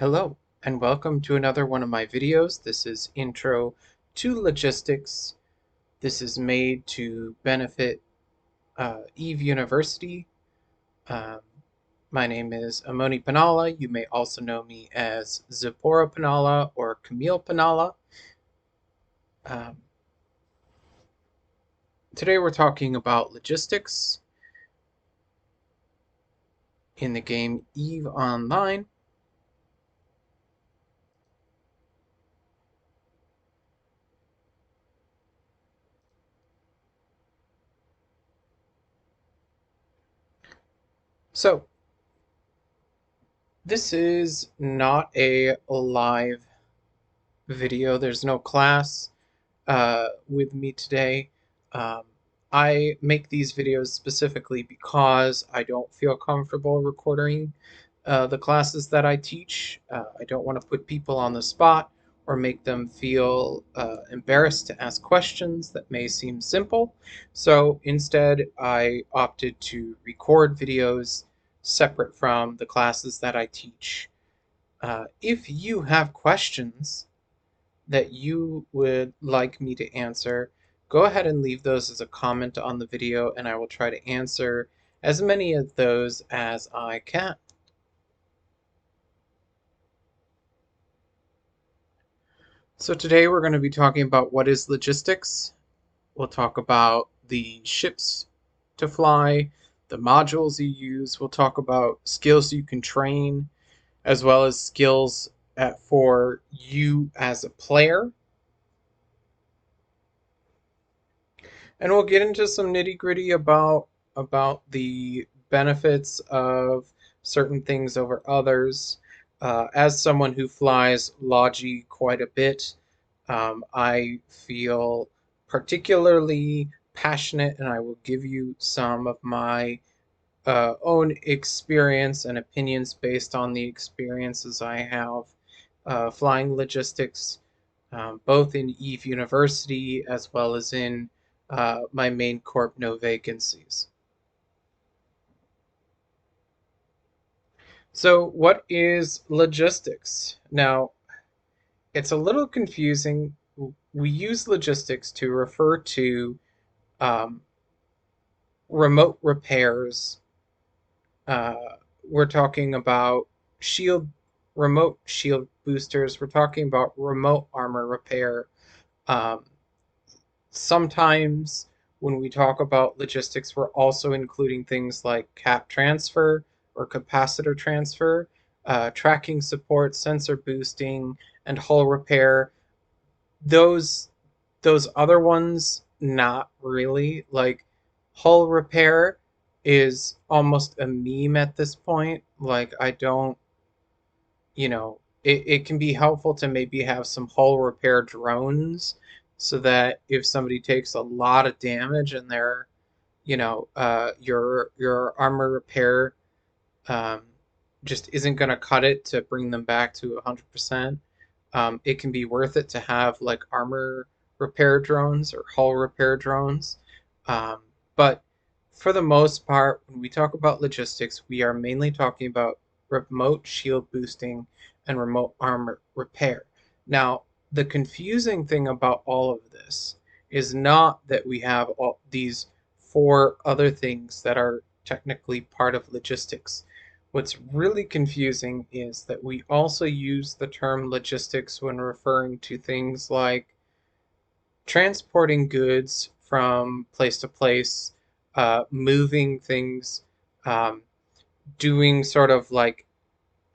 Hello, and welcome to another one of my videos. This is Intro to Logistics. This is made to benefit Eve University. Um, my name is Amoni Panala. You may also know me as Zipporah Panala or Camille Panala. Um, Today we're talking about logistics in the game Eve Online. So, this is not a live video. There's no class with me today. Um, I make these videos specifically because I don't feel comfortable recording the classes that I teach. I don't want to put people on the spot or make them feel embarrassed to ask questions that may seem simple. So instead, I opted to record videos separate from the classes that I teach. If you have questions that you would like me to answer, go ahead and leave those as a comment on the video, and I will try to answer as many of those as I can. So today we're going to be talking about what is logistics. We'll talk about the ships to fly, the modules you use. We'll talk about skills you can train, as well as skills for you as a player. And we'll get into some nitty-gritty about the benefits of certain things over others. As someone who flies Logi quite a bit, I feel particularly passionate, and I will give you some of my own experience and opinions based on the experiences I have flying logistics, both in Eve University as well as in my main corp no vacancies. So, what is logistics? Now, it's a little confusing. We use logistics to refer to um, remote repairs. We're talking about shield, remote shield boosters. We're talking about remote armor repair. Um, Sometimes when we talk about logistics, we're also including things like cap transfer or capacitor transfer, tracking support, sensor boosting, and hull repair. Those those other ones, not really. Like hull repair is almost a meme at this point. Like I don't, it can be helpful to maybe have some hull repair drones so that if somebody takes a lot of damage and their, your armor repair um, just isn't going to cut it to bring them back to 100%. It can be worth it to have like armor repair drones or hull repair drones. But for the most part, when we talk about logistics, we are mainly talking about remote shield boosting and remote armor repair. Now, the confusing thing about all of this is not that we have all these four other things that are technically part of logistics. What's really confusing is that we also use the term logistics when referring to things like transporting goods from place to place, moving things, um, doing sort of like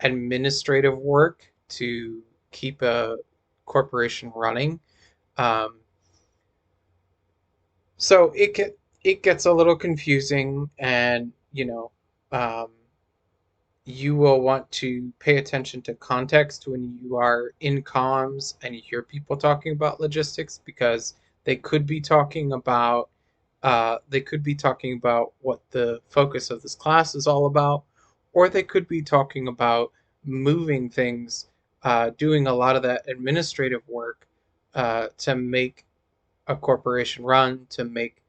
administrative work to keep a corporation running. Um, so it gets a little confusing, and um, you will want to pay attention to context when you are in comms and you hear people talking about logistics, because they could be talking about what the focus of this class is all about, or they could be talking about moving things, doing a lot of that administrative work to make a corporation run, to make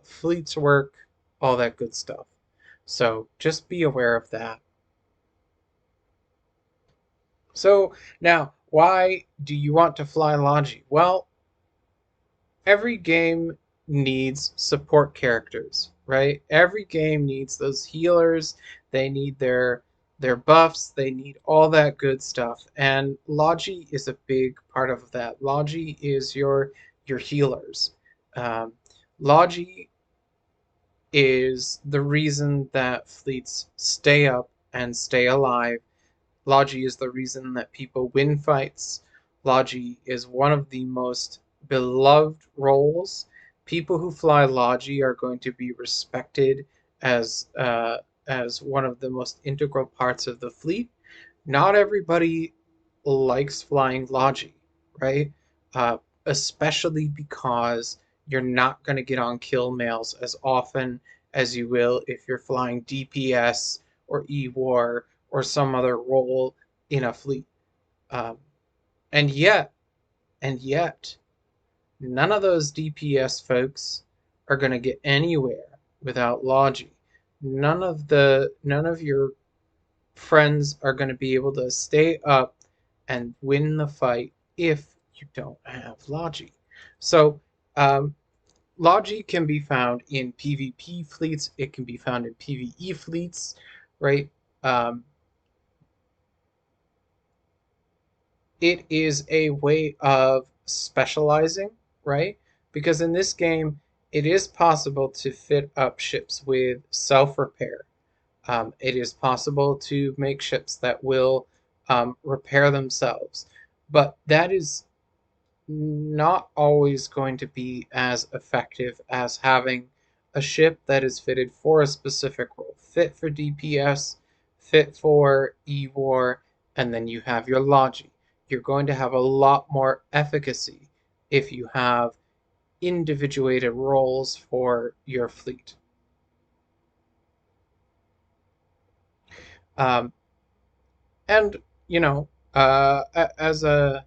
fleets work, all that good stuff. So just be aware of that. So now, why do you want to fly Logi? Well, every game needs support characters, right? Every game needs those healers. They need their buffs. They need all that good stuff. And Logi is a big part of that. Logi is your healers. Um, Logi is the reason that fleets stay up and stay alive. Logi is the reason that people win fights. Logi is one of the most beloved roles. People who fly Logi are going to be respected as one of the most integral parts of the fleet. Not everybody likes flying Logi, right? Especially because you're not going to get on kill mails as often as you will if you're flying DPS or E-War or some other role in a fleet. Um, and yet, and yet, none of those DPS folks are going to get anywhere without Logi. None of your friends are going to be able to stay up and win the fight if you don't have Logi. So, um, Logi can be found in PvP fleets. It can be found in PvE fleets, right? Um, it is a way of specializing, right? Because in this game, it is possible to fit up ships with self repair. It is possible to make ships that will repair themselves, but that is not always going to be as effective as having a ship that is fitted for a specific role, fit for DPS, fit for E-War, and then you have your Logi. You're going to have a lot more efficacy if you have individuated roles for your fleet. Um, and you know, as a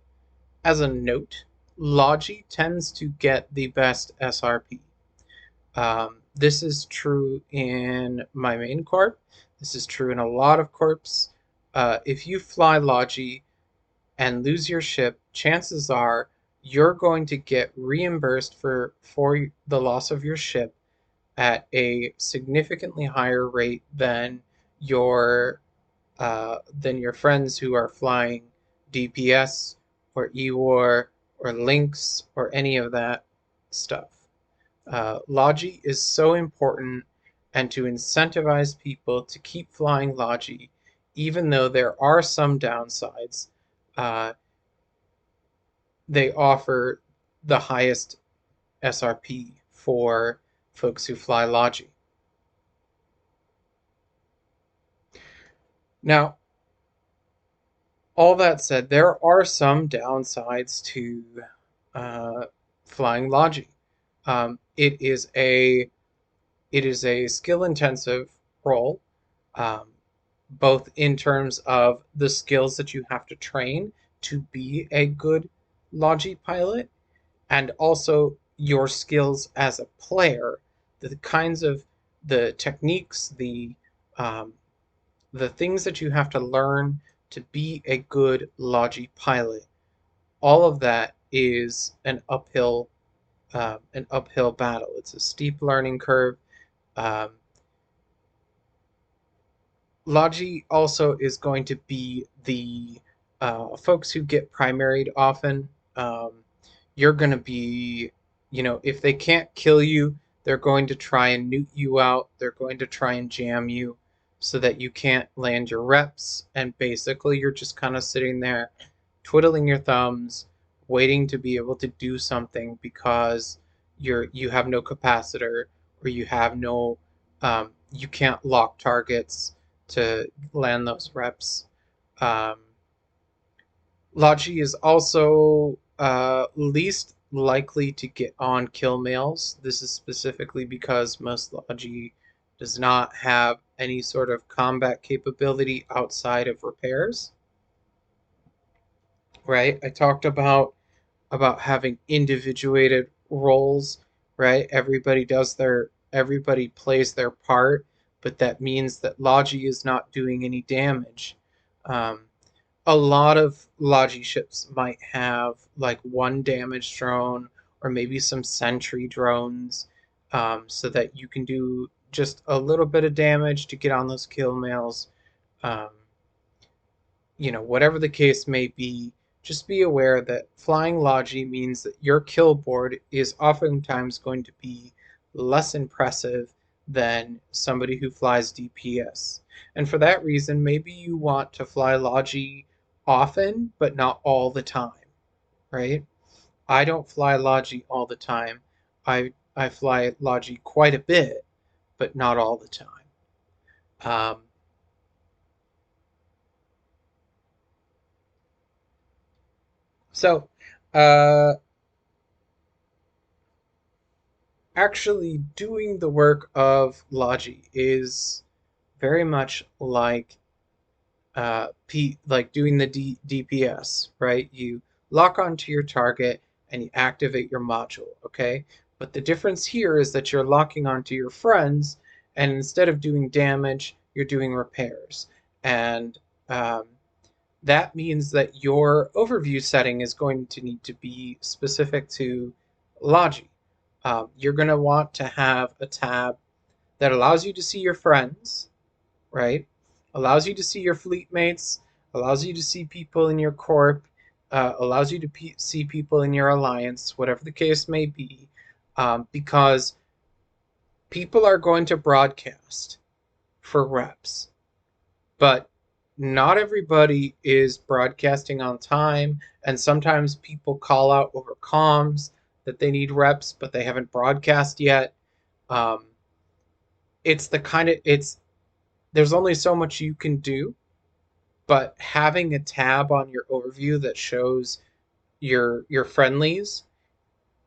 note, Logi tends to get the best SRP. This is true in my main corp. This is true in a lot of corps. If you fly Logi and lose your ship, chances are you're going to get reimbursed for the loss of your ship at a significantly higher rate than your friends who are flying DPS or E-War or Lynx or any of that stuff. Logi is so important, and to incentivize people to keep flying Logi, even though there are some downsides, uh, they offer the highest SRP for folks who fly Logi. Now, all that said, there are some downsides to uh, flying Logi. It is a skill intensive role, um, both in terms of the skills that you have to train to be a good Logi pilot, and also your skills as a player, the kinds of the techniques, um, the things that you have to learn to be a good Logi pilot. All of that is an uphill battle. It's a steep learning curve. Um, Logi also is going to be the folks who get primaried often. Um, you're going to be, if they can't kill you, they're going to try and newt you out. They're going to try and jam you so that you can't land your reps. And basically, you're just kind of sitting there twiddling your thumbs, waiting to be able to do something because you have no capacitor or you can't lock targets to land those reps. Um, Logi is also least likely to get on kill mails. This is specifically because most Logi does not have any sort of combat capability outside of repairs. Right? I talked about having individuated roles, right? Everybody plays their part, but that means that Logi is not doing any damage. Um, A lot of Logi ships might have like one damage drone or maybe some sentry drones, so that you can do just a little bit of damage to get on those kill mails. Um, Whatever the case may be, just be aware that flying Logi means that your kill board is oftentimes going to be less impressive than somebody who flies DPS. And for that reason, maybe you want to fly Logi often, but not all the time, right? I don't fly Logi all the time. I fly Logi quite a bit, but not all the time. Um, so, uh, actually doing the work of Logi is very much like like doing the DPS, right? You lock onto your target and you activate your module, okay? But the difference here is that you're locking onto your friends, and instead of doing damage, you're doing repairs. And um, that means that your overview setting is going to need to be specific to Logi. You're going to want to have a tab that allows you to see your friends, right? Allows you to see your fleet mates, allows you to see people in your corp, allows you to see people in your alliance, whatever the case may be, because people are going to broadcast for reps, but not everybody is broadcasting on time, and sometimes people call out over comms that they need reps, but they haven't broadcast yet. Um, it's the kind of it's there's only so much you can do, but having a tab on your overview that shows your friendlies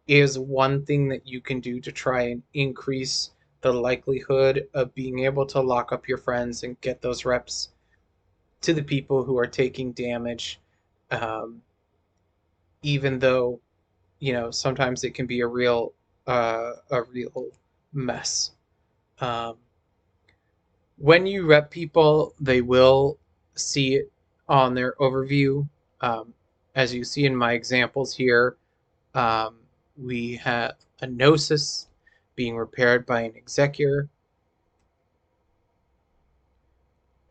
is one thing that you can do to try and increase the likelihood of being able to lock up your friends and get those reps to the people who are taking damage, um, even though sometimes it can be a real mess. Um, when you rep people, they will see it on their overview. Um, as you see in my examples here, um, we have a Gnosis being repaired by an Executor.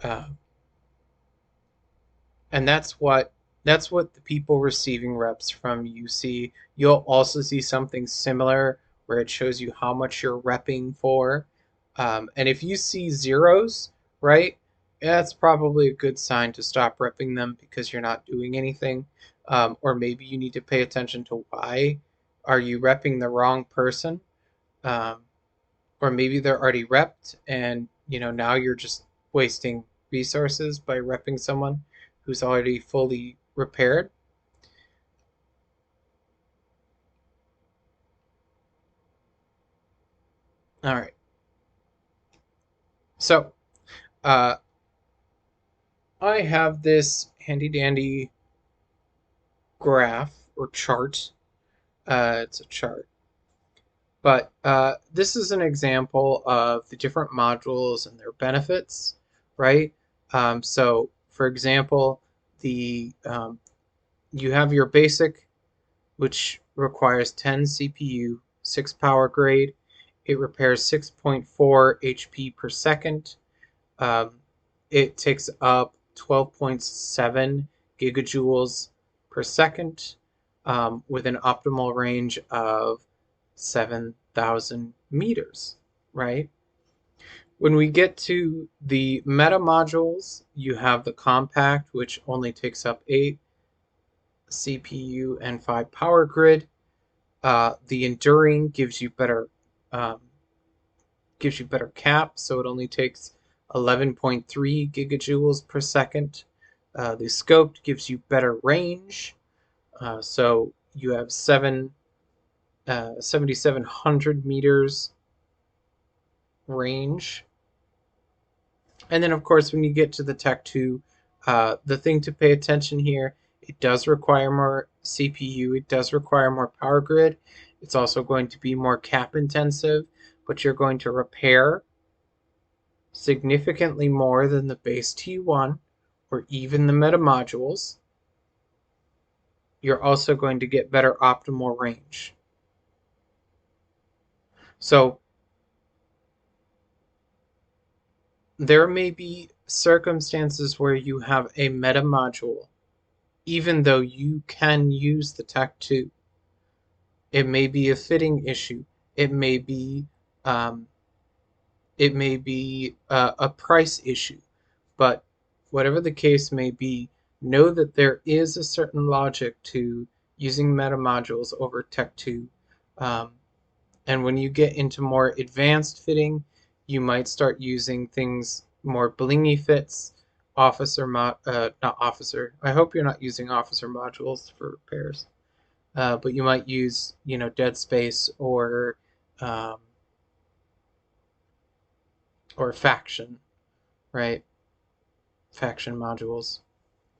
Uh, and that's what the people receiving reps from you see. You'll also see something similar where it shows you how much you're repping for, and if you see zeros, right, that's probably a good sign to stop repping them because you're not doing anything, or maybe you need to pay attention to why are you repping the wrong person, um, or maybe they're already repped and now you're just wasting resources by repping someone who's already fully repaired. All right, so uh, I have this handy dandy graph or chart. It's a chart, but this is an example of the different modules and their benefits, right? So for example, the you have your basic, which requires 10 CPU, 6 power grade. It repairs 6.4 HP per second. Um, it takes up 12.7 gigajoules per second, with an optimal range of 7,000 meters, right? When we get to the meta modules, you have the compact, which only takes up 8 CPU and 5 power grid. The enduring um, gives you better cap, so it only takes 11.3 gigajoules per second. The scoped gives you better range, so you have 7,700 meters range. And then, of course, when you get to the Tech 2, the thing to pay attention here, it does require more CPU, it does require more power grid, it's also going to be more cap intensive, but you're going to repair significantly more than the base T1, or even the meta modules, you're also going to get better optimal range. So there may be circumstances where you have a meta module, even though you can use the Tech 2. It may be a fitting issue. It may be um, a price issue, but whatever the case may be, know that there is a certain logic to using meta modules over Tech 2. And when you get into more advanced fitting, you might start using things more blingy fits, not officer. I hope you're not using officer modules for pairs, but you might use, dead space um, or faction, right? Faction modules.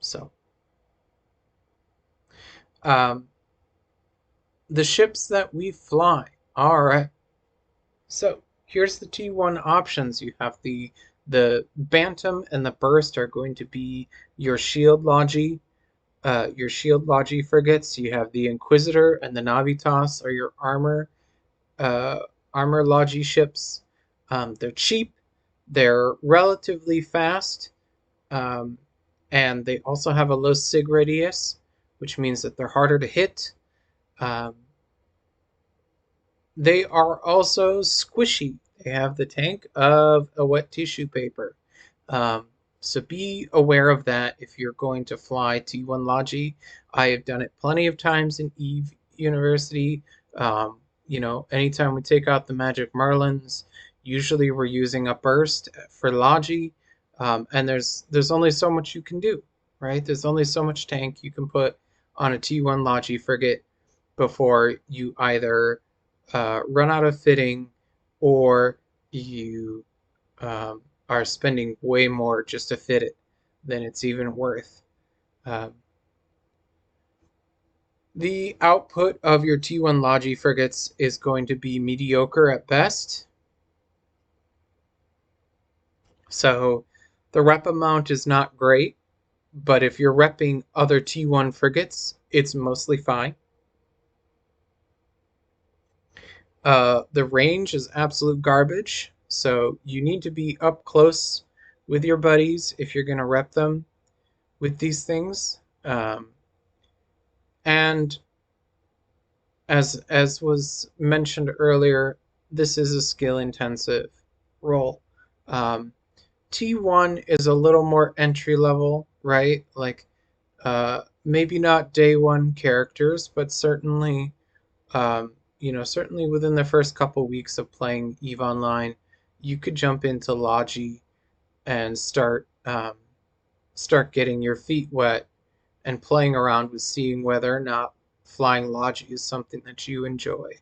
So, um, the ships that we fly. All right. So here's the T1 options. You have the Bantam and the Burst are going to be your shield Logi frigates. You have the Inquisitor and the Navitas are your uh, armor Logi ships. They're cheap. They're relatively fast. Um, and they also have a low sig radius, which means that they're harder to hit. Um, they are also squishy. They have the tank of a wet tissue paper. Um, so be aware of that if you're going to fly T1 Logi. I have done it plenty of times in Eve University. Anytime we take out the Magic Merlins, usually we're using a burst for Logi. And there's only so much you can do, right? There's only so much tank you can put on a T1 Logi frigate before you either run out of fitting or you are spending way more just to fit it than it's even worth. Um, the output of your T1 Logi frigates is going to be mediocre at best. So the rep amount is not great, but if you're repping other T1 frigates, it's mostly fine. The range is absolute garbage, so you need to be up close with your buddies if you're going to rep them with these things. And as was mentioned earlier, this is a skill intensive role. Um, T1 is a little more entry level, right? Like maybe not day one characters, but certainly within the first couple weeks of playing Eve Online, you could jump into Logi and start getting your feet wet and playing around with seeing whether or not flying Logi is something that you enjoy.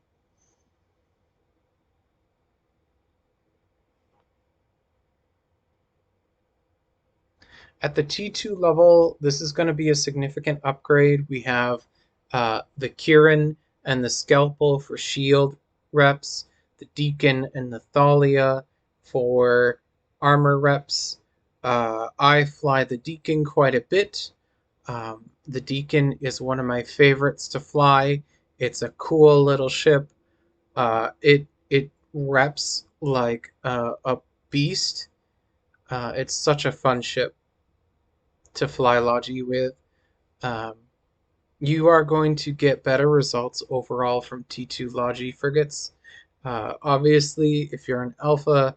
At the T2 level, this is going to be a significant upgrade. We have the Kieran and the Scalpel for shield reps, the Deacon and the Thalia for armor reps. I fly the Deacon quite a bit. The Deacon is one of my favorites to fly. It's a cool little ship. It reps like a beast. It's such a fun ship to fly Logi with. Um, you are going to get better results overall from T2 Logi frigates. Obviously, if you're an alpha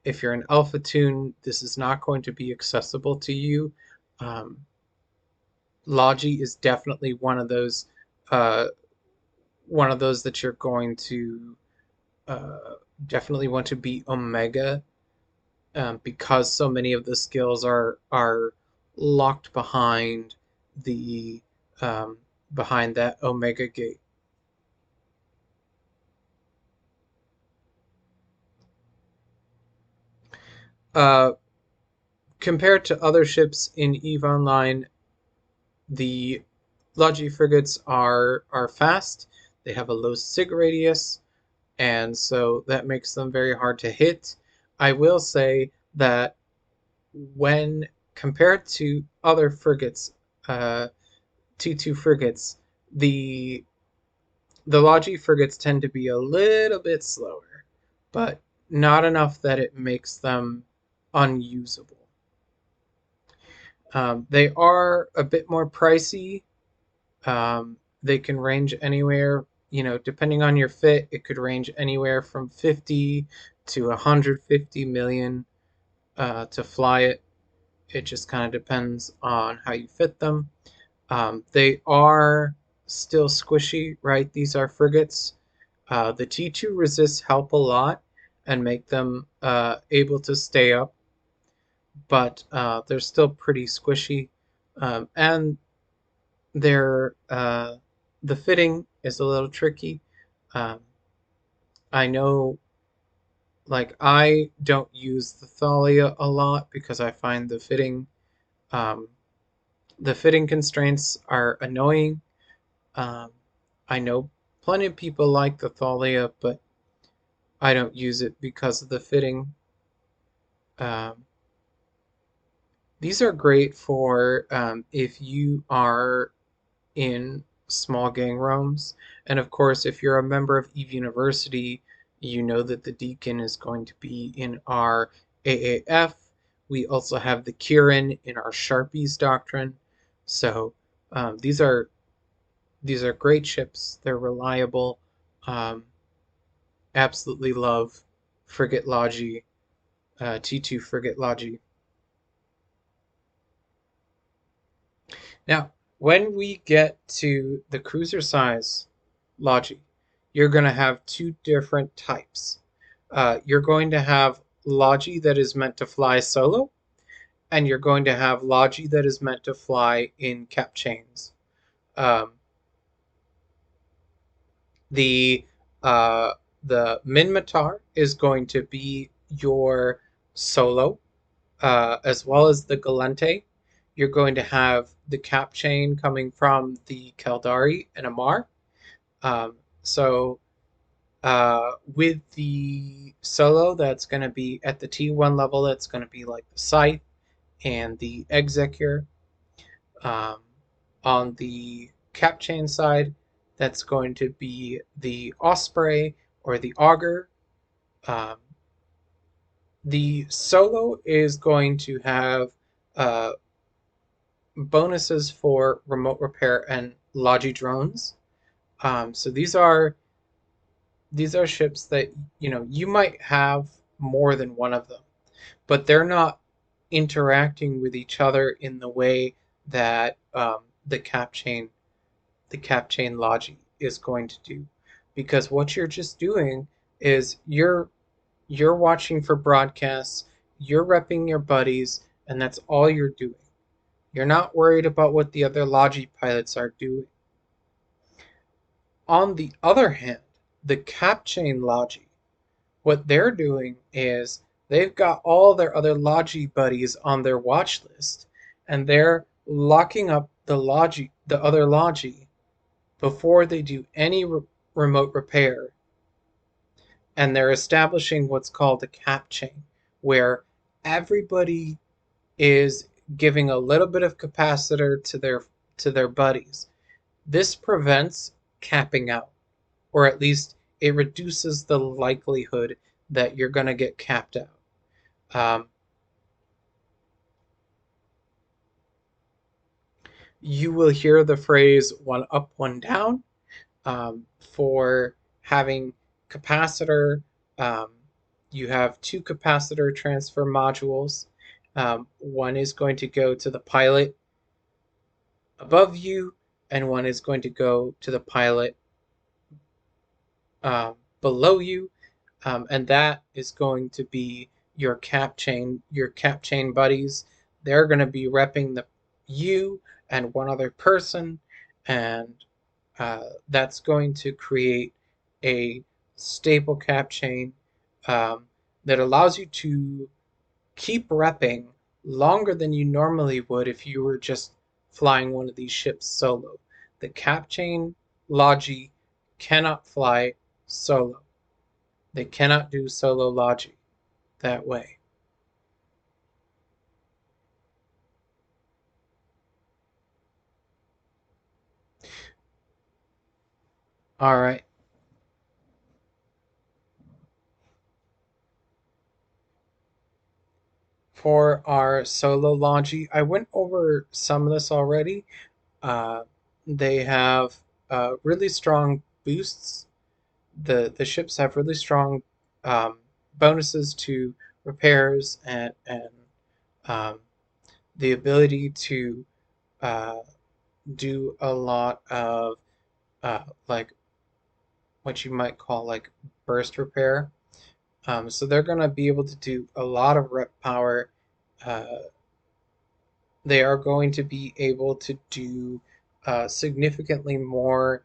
tune, this is not going to be accessible to you. Um, Logi is definitely uh, one of those that you're going to uh, definitely want to be Omega, because so many of the skills are locked the um, behind that Omega gate. Uh, Compared to other ships in Eve Online, the Logi frigates are fast. They have a low sig radius, and so that makes them very hard to hit. I will say that when compared to other frigates, uh, T2 frigates, the Logi frigates tend to be a little bit slower, but not enough that it makes them unusable. They are a bit more pricey. They can range anywhere, depending on your fit, it could range anywhere from 50 to 150 million to fly it. It just kind of depends on how you fit them. They are still squishy, right? These are frigates. The T2 resists help a lot and make them able to stay up, but they're still pretty squishy. And they're the fitting is a little tricky. Um, I know, like, I don't use the Thalia a lot because I find um, the fitting constraints are annoying. Um, I know plenty of people like the Thalia, but I don't use it because of the fitting. Um, these are great for if you are in small gang roams. And of course, if you're a member of Eve University, you know that the Deacon is going to be in our AAF. We also have the Kieran in our Sharpies doctrine. So these are great ships. They're reliable. Um, Absolutely love Frigate Logi, T2 Frigate Logi. Now, when we get to the cruiser size Logi, you're going to have two different types. You're going to have Logi that is meant to fly solo, and you're going to have Logi that is meant to fly in cap chains. Um, the uh, the Minmatar is going to be your solo, as well as the Galente. You're going to have the cap chain coming from the Caldari and Amar. So with the solo, that's going to be at the T1 level, that's going to be like the Scythe and the Executor. Um, on the cap chain side, that's going to be the Osprey or the Augur. Um, the solo is going to have uh, bonuses for remote repair and Logi drones. So these are ships that you might have more than one of them, but they're not interacting with each other in the way that the cap chain Logi is going to do, because what you're just doing is you're watching for broadcasts, you're repping your buddies, and that's all you're doing. You're not worried about what the other Logi pilots are doing. On the other hand, the cap chain Logi, what they're doing is they've got all their other Logi buddies on their watch list, and they're locking up the other Logi before they do any remote repair, and they're establishing what's called a cap chain, where everybody is giving a little bit of capacitor to their buddies. This prevents capping out, or at least it reduces the likelihood that you're going to get capped out. Um, you will hear the phrase one up, one down for having capacitor. Um, you have two capacitor transfer modules. One is going to go to the pilot above you, and one is going to go to the pilot below you, and that is going to be your cap chain buddies. They're going to be repping you and one other person, and that's going to create a stable cap chain that allows you to keep repping longer than you normally would if you were just flying one of these ships solo. The cap chain Logi cannot fly solo. They cannot do solo Logi that way. All right. For our solo Logi, I went over some of this already. Uh, they have really strong boosts. The ships have really strong um, bonuses to repairs and um, the ability to uh, do a lot of like what you might call like burst repair. So they're going to be able to do a lot of rep power. Uh, they are going to be able to do significantly more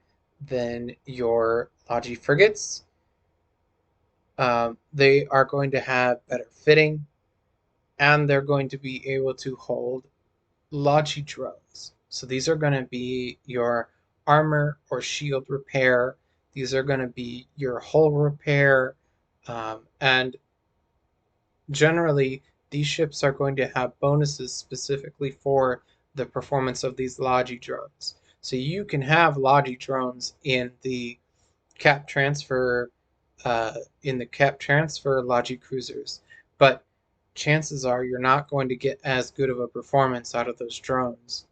than your Logi frigates. They are going to have better fitting, and they're going to be able to hold Logi drones. So these are going to be your armor or shield repair. These are going to be your hull repair. And generally, these ships are going to have bonuses specifically for the performance of these Logi drones. So you can have Logi drones cap transfer uh, in the cap transfer Logi cruisers, but chances are you're not going to get as good of a performance out of those drones.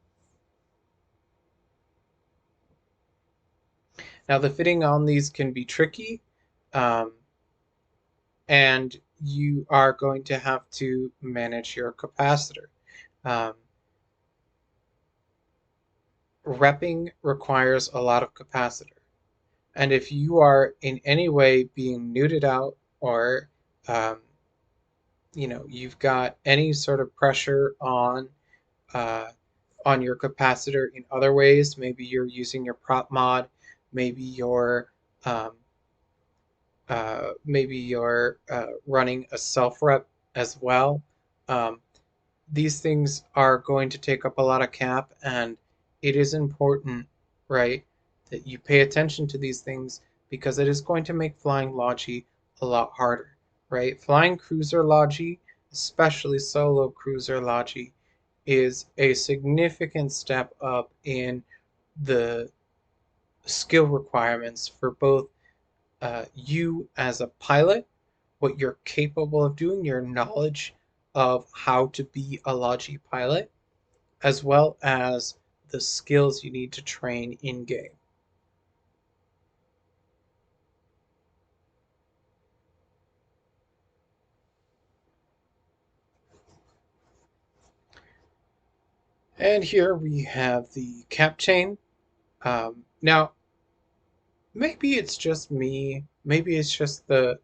Now, the fitting on these can be tricky, um, and you are going to have to manage your capacitor. Um, Repping requires a lot of capacitor, and if you are in any way being neuted out or um, you've got any sort of pressure uh, on your capacitor in other ways, maybe you're using your prop mod, maybe you're um, running a self rep as well. Um, these things are going to take up a lot of cap, and it is important, right, that you pay attention to these things because it is going to make flying Logi a lot harder, right? Flying cruiser Logi, especially solo cruiser Logi, is a significant step up in the skill requirements for both you as a pilot, what you're capable of doing, your knowledge of how to be a Logi pilot, as well as the skills you need to train in game. And here we have the cap chain. Now, maybe it's just me, maybe it's just the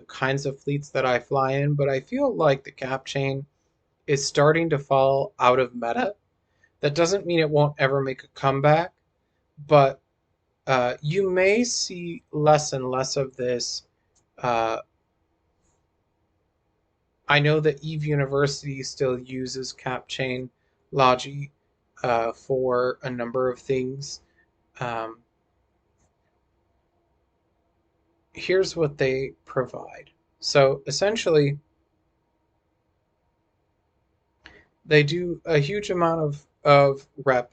kinds of fleets that I fly in, but I feel like the cap chain is starting to fall out of meta. That doesn't mean it won't ever make a comeback, but you may see less and less of this. Uh, I know that Eve University still uses CapChain Logi for a number of things. Um, Here's what they provide. So essentially, they do a huge amount of rep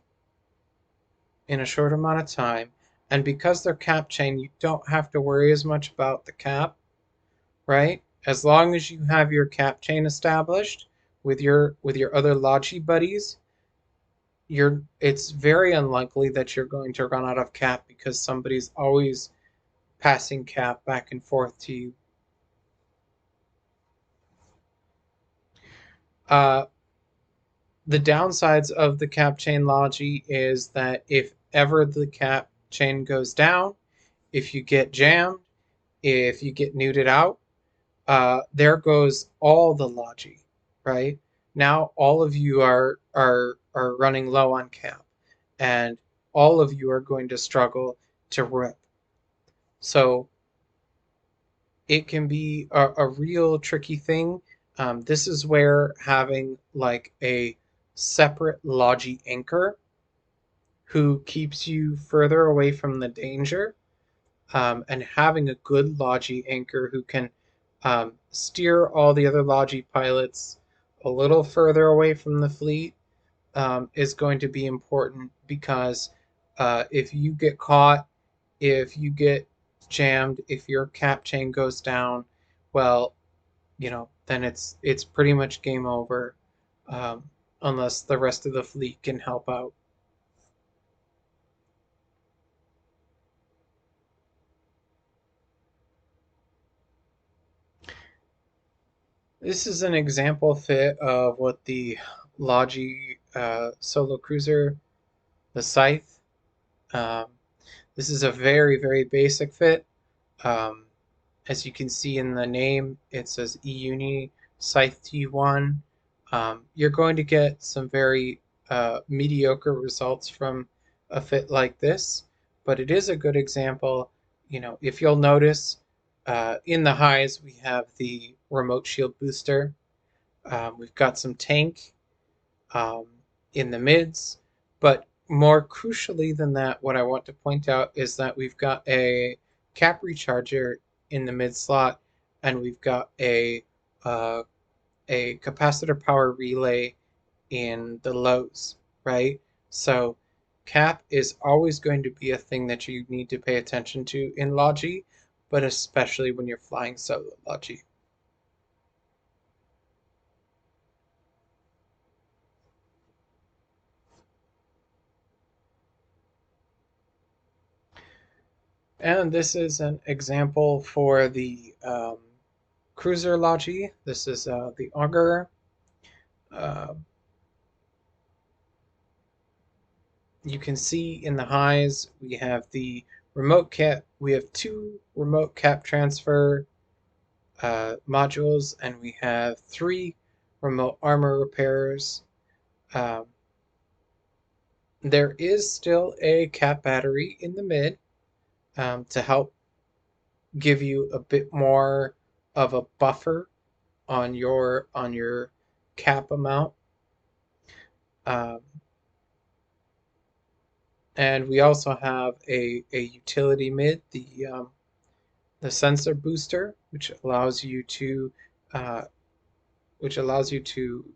in a short amount of time. And because they're cap chain, you don't have to worry as much about the cap, right? As long as you have your cap chain established with your other Logi buddies, it's very unlikely that you're going to run out of cap because somebody's always passing cap back and forth to you. Uh, the downsides of the cap chain Logi is that if ever the cap chain goes down, if you get jammed, if you get neuted out, there goes all the Logi, right? Now all of you are running low on cap, and all of you are going to struggle to rip. So it can be a real tricky thing. This is where having like a separate Logi anchor who keeps you further away from the danger, and having a good Logi anchor who can steer all the other Logi pilots a little further away from the fleet is going to be important because if you get caught if you get jammed, if your cap chain goes down, well, then it's pretty much game over, um, unless the rest of the fleet can help out. This is an example fit of what the Logi solo cruiser, the Scythe. Um, this is a very, very basic fit. Um, as you can see in the name, it says eUni Scythe T1. You're going to get some very mediocre results from a fit like this, but it is a good example. If you'll notice, in the highs, we have the remote shield booster. We've got some tank um, in the mids, but more crucially than that, what I want to point out is that we've got a cap recharger in the mid slot, and we've got uh, a capacitor power relay in the lows, right? So cap is always going to be a thing that you need to pay attention to in Logi, but especially when you're flying solo Logi. And this is an example for the cruiser Logi. This is the auger. Uh, you can see in the highs we have the remote cap. We have two remote cap transfer modules, and we have three remote armor repairs. Um, there is still a cap battery in the mid to help give you a bit more of a buffer on your cap amount. Um, and we also have a utility mid, the sensor booster, uh,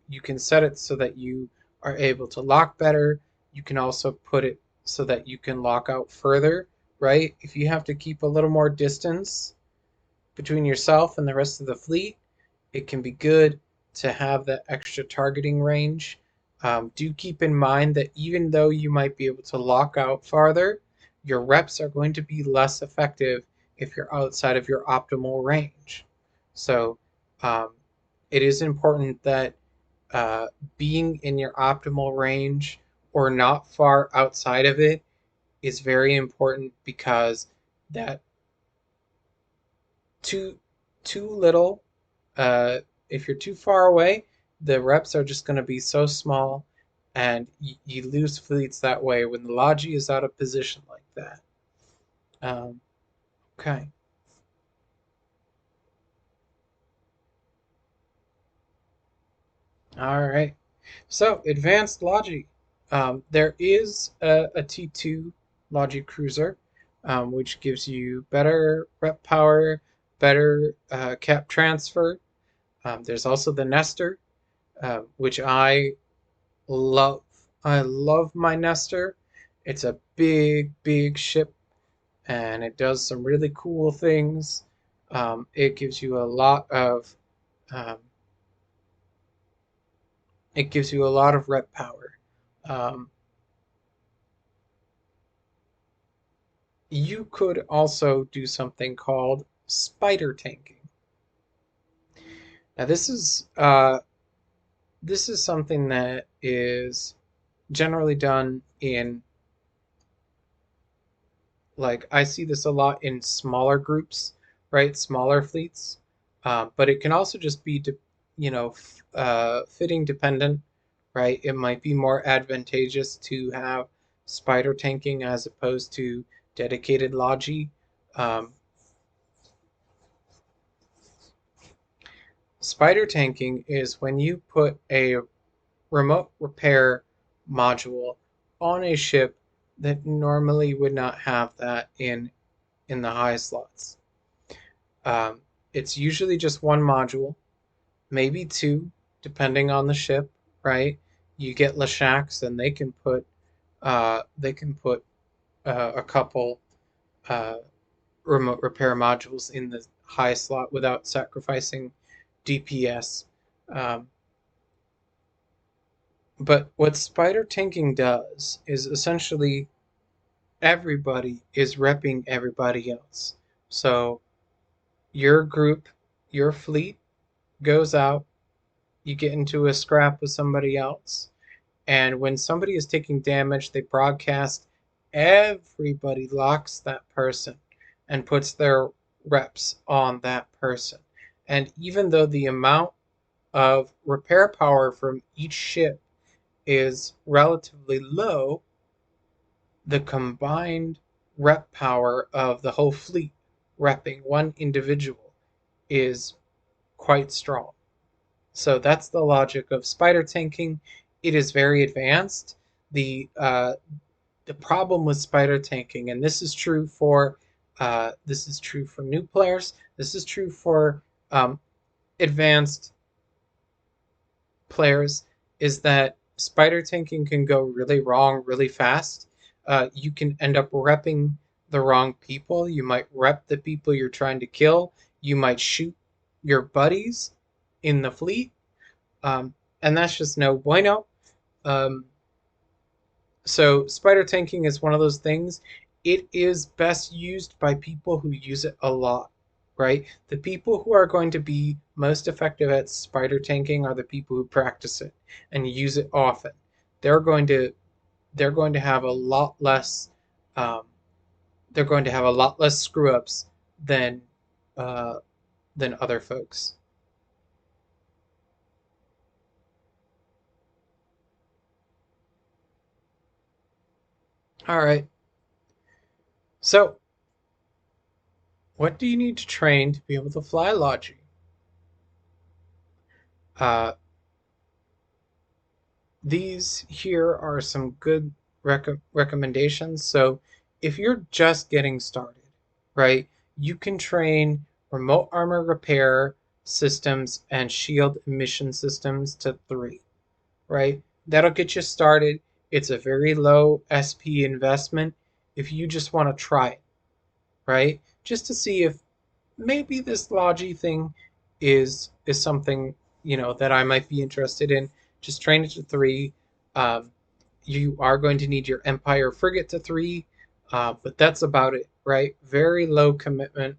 you can set it so that you are able to lock better. You can also put it so that you can lock out further, right? If you have to keep a little more distance between yourself and the rest of the fleet, it can be good to have that extra targeting range. Do keep in mind that even though you might be able to lock out farther, your reps are going to be less effective if you're outside of your optimal range. So um, it is important that uh, being in your optimal range or not far outside of it is very important, because that too too little uh, if you're too far away, the reps are just going to be so small, and you lose fleets that way when the Logi is out of position like that. Um, okay. All right. So, advanced Logi. There is a T2 Logi cruiser, which gives you better rep power, better cap transfer. There's also the Nestor, which love. I love my Nestor. It's a big, big ship, and it does some really cool things. It gives you a lot of um, rep power. Um, you could also do something called spider tanking. Now this is something that is generally done in, like, I see this a lot in smaller groups, right? Smaller fleets. But it can also just be, fitting dependent, right? It might be more advantageous to have spider tanking as opposed to dedicated Logi. Um, Spider tanking is when you put a remote repair module on a ship that normally would not have that in the high slots. Um, it's usually just one module, maybe two, depending on the ship, right? You get Lashaks, and they can put a couple. uh, remote repair modules in the high slot without sacrificing DPS. Um, but what spider tanking does is essentially everybody is repping everybody else. So your group, your fleet goes out, you get into a scrap with somebody else, and when somebody is taking damage, they broadcast, everybody locks that person and puts their reps on that person. And even though the amount of repair power from each ship is relatively low, the combined rep power of the whole fleet repping one individual is quite strong. So that's the logic of spider tanking. It is very advanced. The problem with spider tanking, and this is true for new players. This is true for advanced players, is that spider tanking can go really wrong really fast. You can end up repping the wrong people. You might rep the people you're trying to kill. You might shoot your buddies in the fleet, and that's just no bueno. Um, so spider tanking is one of those things. It is best used by people who use it a lot, right? The people who are going to be most effective at spider tanking are the people who practice it and use it often. They're going to they're going to have a lot less um, they're going to have a lot less screw ups than uh, than other folks. All right. So, what do you need to train to be able to fly Logi? Uh, these here are some good recommendations. So, if you're just getting started, right, you can train remote armor repair systems and shield emission systems to 3, right? That'll get you started. It's a very low SP investment if you just want to try it, right? Just to see if maybe this Logi thing is something that I might be interested in. Just train it to 3. Um, you are going to need your Empire frigate to 3, but that's about it, right? Very low commitment.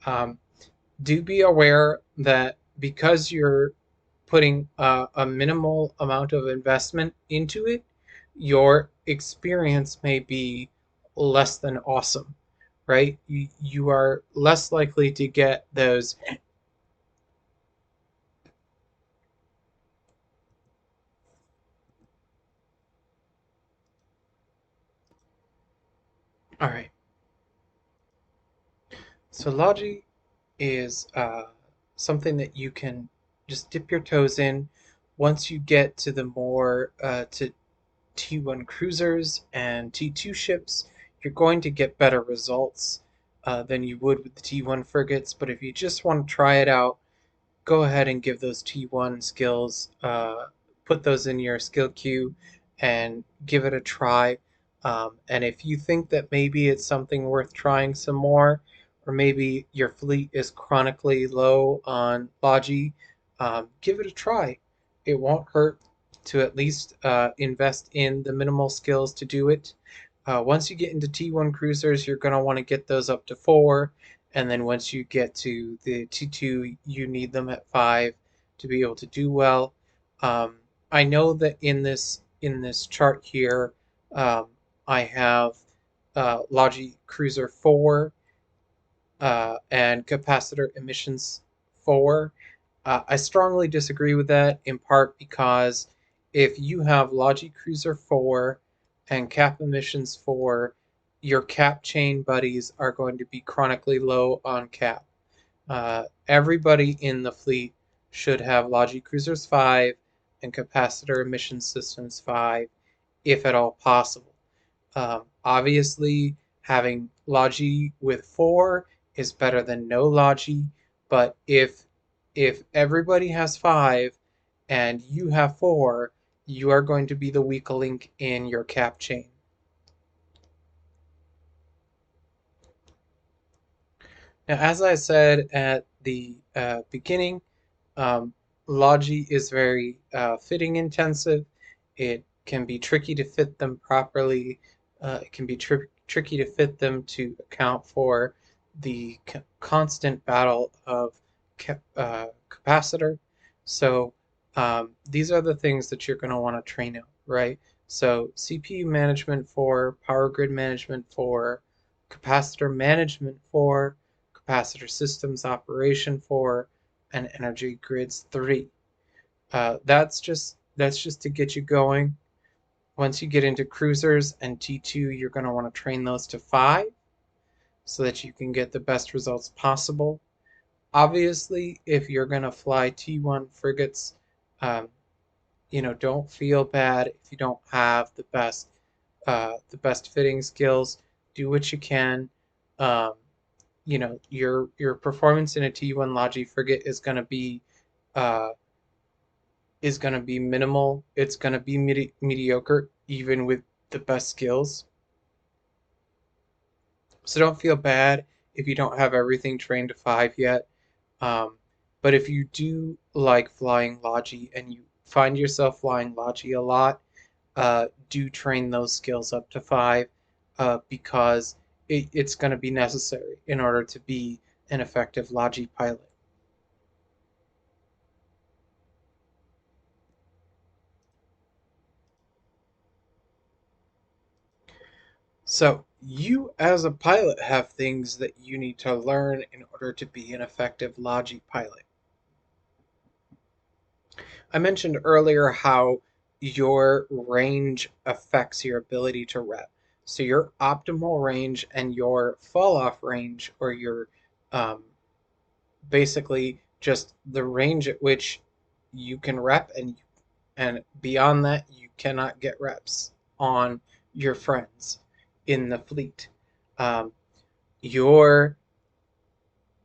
Um, do be aware that because you're putting a minimal amount of investment into it, your experience may be less than awesome, right? You are less likely to get those. All right. So Logi is something that you can just dip your toes in once you get to the more to T1 cruisers and T2 ships. You're going to get better results than you would with the T1 frigates. But if you just want to try it out, go ahead and give those T1 skills, put those in your skill queue and give it a try. And if you think that maybe it's something worth trying some more, or maybe your fleet is chronically low on Logi, give it a try. It won't hurt to at least invest in the minimal skills to do it. Once you get into T1 cruisers, you're going to want to get those up to 4, and then once you get to the T2, you need them at 5 to be able to do well. Um, I know that in this chart here, um, I have Logi Cruiser 4 and capacitor emissions 4. I strongly disagree with that, in part because if you have Logi Cruiser 4 and cap emissions 4, your cap chain buddies are going to be chronically low on cap. Everybody in the fleet should have Logi Cruisers 5 and capacitor emission systems 5, if at all possible. Obviously, having Logi with 4 is better than no Logi, but if everybody has 5 and you have 4, you are going to be the weak link in your cap chain. Now, as I said at the beginning, um, Logi is very fitting intensive. It can be tricky to fit them properly. It can be tricky to fit them to account for the constant battle of capacitor. So these are the things that you're going to want to train out, right? So CPU management for, power grid management for, capacitor management for, capacitor systems operation for, and energy grids 3. That's just to get you going. Once you get into cruisers and T2, you're going to want to train those to 5 so that you can get the best results possible. Obviously, if you're going to fly T1 frigates, um, don't feel bad if you don't have the best fitting skills. Do what you can. Um, your performance in a T1 Logi frigate uh, is going to be minimal. It's going to be mediocre, even with the best skills. So don't feel bad if you don't have everything trained to 5 yet. Um, but if you do like flying Logi and you find yourself flying Logi a lot, do train those skills up to 5 because it's going to be necessary in order to be an effective Logi pilot. So, you as a pilot have things that you need to learn in order to be an effective Logi pilot. I mentioned earlier how your range affects your ability to rep. So, your optimal range and your fall off range, or your um, basically just the range at which you can rep, and beyond that, you cannot get reps on your friends in the fleet. Um, your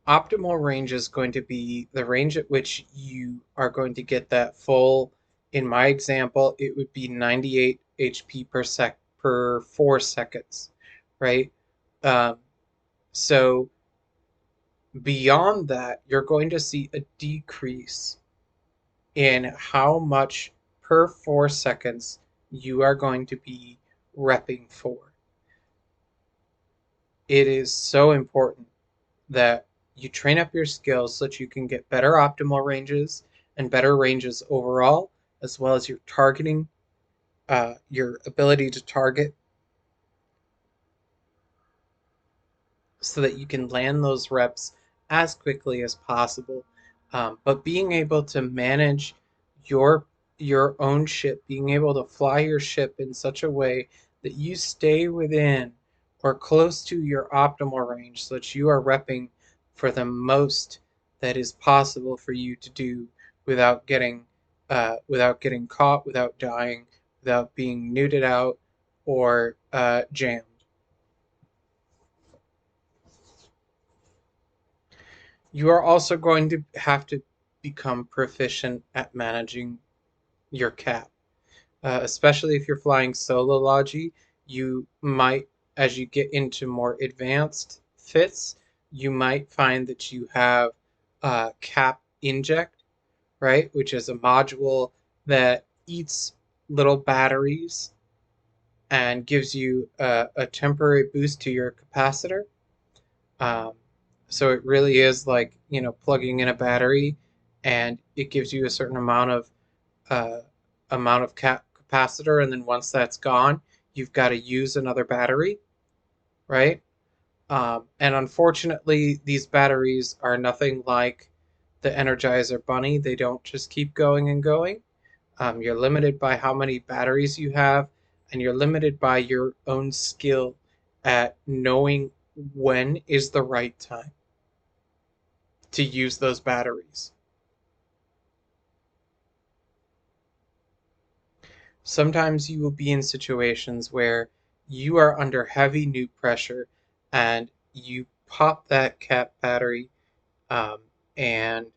optimal range is going to be the range at which you are going to get that full. In my example, it would be 98 HP per 4 seconds, right? Um, so beyond that, you're going to see a decrease in how much per 4 seconds you are going to be repping for. It is so important that you train up your skills so that you can get better optimal ranges and better ranges overall, as well as your targeting, your ability to target, so that you can land those reps as quickly as possible. But being able to manage your your own ship, being able to fly your ship in such a way that you stay within or close to your optimal range so that you are repping for the most that is possible for you to do without getting caught, without dying, without being neuted out or jammed. You are also going to have to become proficient at managing your cap, especially if you're flying solo logi. You might, as you get into more advanced fits, you might find that you have cap inject, right, which is a module that eats little batteries and gives you a temporary boost to your capacitor. Um, so it really is like, plugging in a battery, and it gives you a certain uh, amount of capacitor, and then once that's gone, you've got to use another battery, right? And unfortunately, these batteries are nothing like the Energizer Bunny. They don't just keep going and going. You're limited by how many batteries you have, and you're limited by your own skill at knowing when is the right time to use those batteries. Sometimes you will be in situations where you are under heavy new pressure and you pop that cap battery, um, and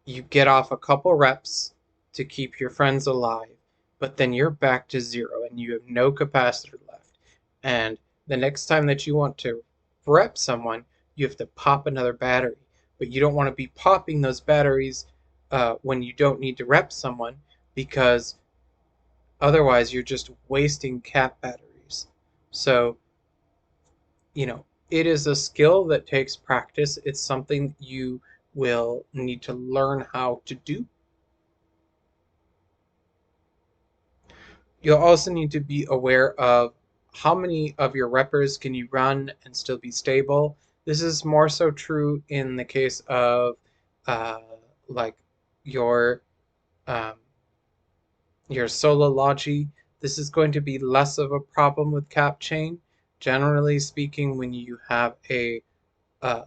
you get off a couple reps to keep your friends alive, but then you're back to zero and you have no capacitor left. And the next time that you want to rep someone, you have to pop another battery. But you don't want to be popping those batteries when you don't need to rep someone, because otherwise you're just wasting cap batteries. So, it is a skill that takes practice. It's something you will need to learn how to do. You'll also need to be aware of how many of your reppers can you run and still be stable. This is more so true in the case of uh, like your um, your solo logi. This is going to be less of a problem with cap chain. Generally speaking, when you have uh,